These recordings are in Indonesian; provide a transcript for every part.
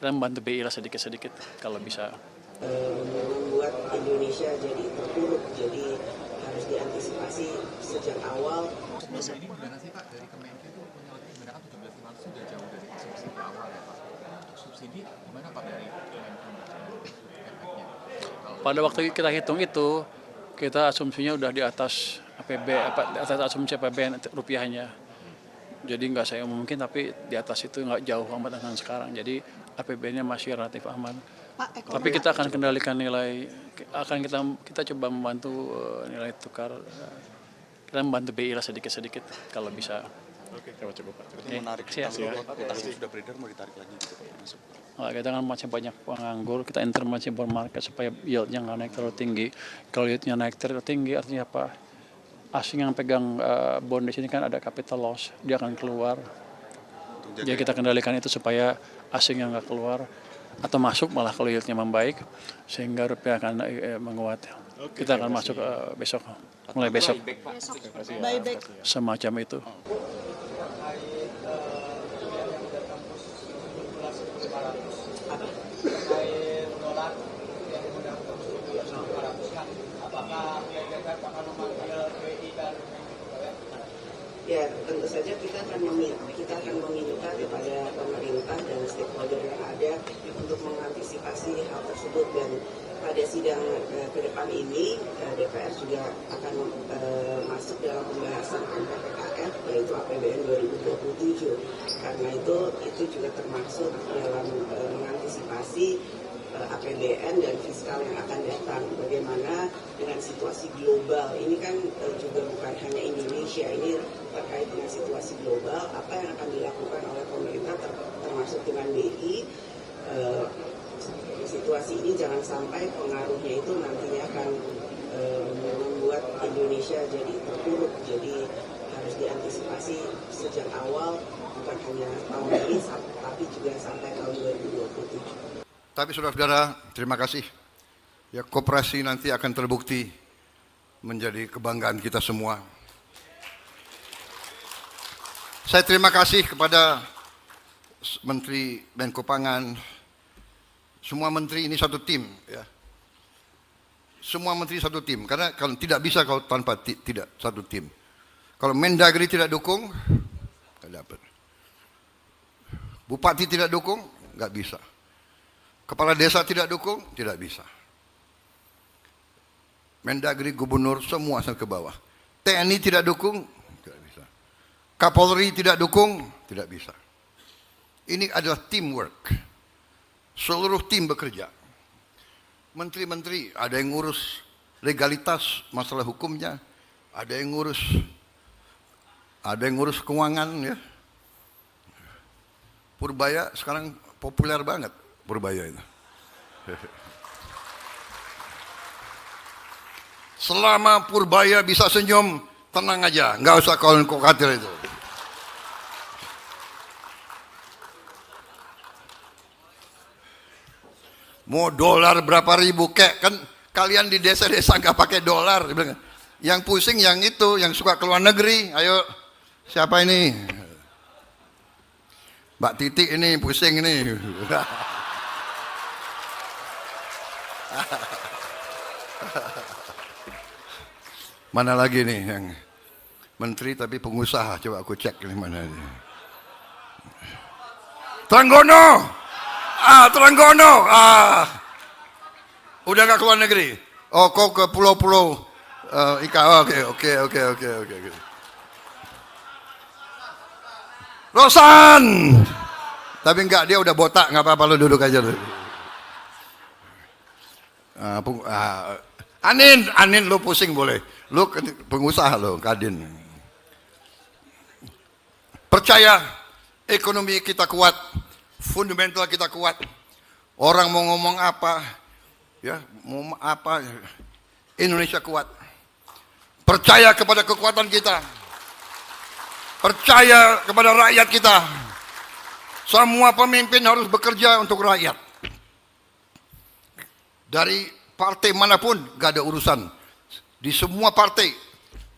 kita membantu BI lah sedikit-sedikit kalau bisa. Membuat Indonesia jadi terpuruk, jadi harus diantisipasi sejak awal. Ini gimana sih Pak, dari Kemenkyu itu menggunakan 17.500 sudah jauh dari subsidi awal ya Pak. Untuk subsidi gimana Pak dari Kemenkyu efeknya? Pada waktu kita hitung itu, kita asumsinya udah di atas di atas asumsi APBN rupiahnya. Jadi nggak saya mungkin, tapi di atas itu nggak jauh amat dengan sekarang. Jadi APBN-nya masih relatif aman. Pak, Tapi kita akan kendalikan nilai, kita coba membantu nilai tukar. Kita membantu BI lah sedikit-sedikit kalau bisa. Oke, cukup Pak. Berarti menarik utang yang sudah beredar mau ditarik lagi gitu Pak masuk. Kita kan masih banyak penganggur, kita enter masih bond market supaya yieldnya nggak naik terlalu tinggi. Kalau yieldnya naik terlalu tinggi artinya apa? Asing yang pegang bond di sini kan ada capital loss, dia akan keluar. Jadi kita kendalikan itu supaya asing yang nggak keluar atau masuk malah kalau yieldnya membaik sehingga rupiah akan menguat. Kita akan masuk besok, mulai besok. buyback. Semacam itu. Ya, tentu saja kita akan meminta kepada pemerintah dan stakeholder yang ada untuk mengantisipasi hal tersebut, dan pada sidang ke depan ini DPR juga akan masuk dalam pembahasan PKF yaitu APBN 2027. Karena itu juga termasuk dalam mengantisipasi APBN dan fiskal yang akan datang. Bagaimana dengan situasi global ini kan juga bukan hanya Indonesia, ini terkait dengan situasi global, apa yang akan dilakukan oleh pemerintah termasuk dengan BI. Situasi ini jangan sampai pengaruhnya itu nantinya akan membuat Indonesia jadi terpuruk, jadi harus diantisipasi sejak awal, bukan hanya tahun ini tapi juga sampai tahun 2027. Tapi saudara-saudara, terima kasih. Ya, koperasi nanti akan terbukti menjadi kebanggaan kita semua. Saya terima kasih kepada Menteri Menko Pangan. Semua menteri ini satu tim, ya. Semua menteri satu tim, karena kalau tidak bisa kalau tanpa tidak satu tim. Kalau Mendagri tidak dukung, nggak dapat. Bupati tidak dukung, nggak bisa. Kepala desa tidak dukung, tidak bisa. Mendagri, gubernur, semua sampai ke bawah. TNI tidak dukung, tidak bisa. Kapolri tidak dukung, tidak bisa. Ini adalah teamwork. Seluruh tim bekerja. Menteri-menteri, ada yang ngurus legalitas, masalah hukumnya. Ada yang ngurus keuangan, ya. Purbaya sekarang populer banget. Purbaya itu. Selama Purbaya bisa senyum, tenang aja, nggak usah khawatir itu. Mau dolar berapa ribu kek, kan kalian di desa-desa nggak pakai dolar. Yang pusing yang itu, yang suka keluar negeri. Ayo, siapa ini? Mbak Titi ini pusing ini. Mana lagi nih yang menteri tapi pengusaha? Coba aku cek ini mana ini. Trenggono. Trenggono. Udah gak keluar negeri? Oh, kau ke pulau-pulau ikan. Oke. Rosan. Tapi enggak, dia udah botak, nggak apa-apa, lu duduk aja lu. Anin lu pusing boleh. Lu pengusaha lo, Kadin. Percaya ekonomi kita kuat, fundamental kita kuat. Orang mau ngomong apa, ya, mau apa, Indonesia kuat. Percaya kepada kekuatan kita. Percaya kepada rakyat kita. Semua pemimpin harus bekerja untuk rakyat. Dari partai manapun gak ada urusan. Di semua partai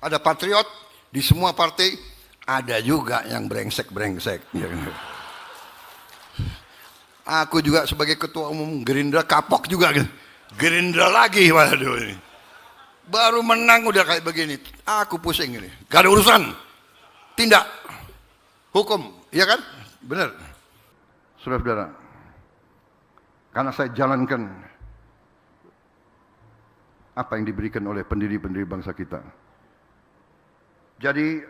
ada patriot, di semua partai ada juga yang brengsek-brengsek. Aku juga sebagai ketua umum Gerindra kapok juga kan. Gerindra lagi, waduh ini. Baru menang udah kayak begini. Aku pusing ini. Gak ada urusan. Tindak. Hukum. Iya kan? Benar. Saudara-saudara. Karena saya jalankan apa yang diberikan oleh pendiri-pendiri bangsa kita. Jadi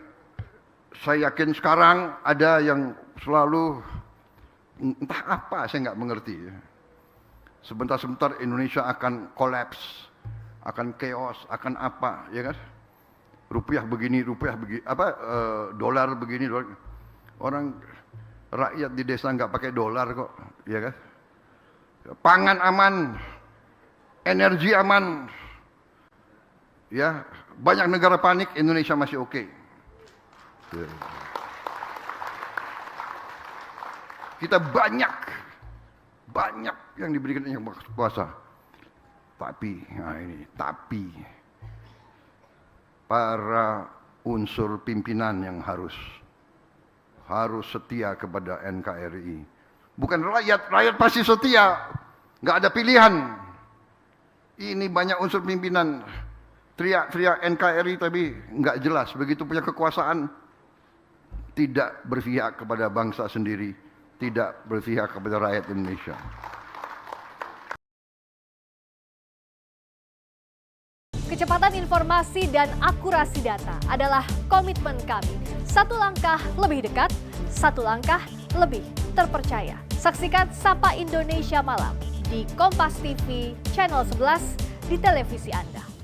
saya yakin sekarang ada yang selalu entah apa, saya nggak mengerti. Sebentar-sebentar Indonesia akan kolaps, akan chaos, akan apa, ya kan? Rupiah begini, dolar begini, dolar. Orang rakyat di desa nggak pakai dolar kok, ya kan? Pangan aman, energi aman, ya banyak negara panik, Indonesia masih oke. Ya. Kita banyak yang diberikan yang kuasa. Tapi para unsur pimpinan yang harus setia kepada NKRI. Bukan rakyat pasti setia, nggak ada pilihan. Ini banyak unsur pimpinan teriak-teriak NKRI tapi nggak jelas. Begitu punya kekuasaan, tidak berpihak kepada bangsa sendiri, tidak berpihak kepada rakyat Indonesia. Kecepatan informasi dan akurasi data adalah komitmen kami. Satu langkah lebih dekat, satu langkah lebih terpercaya. Saksikan Sapa Indonesia Malam di Kompas TV Channel 11 di televisi Anda.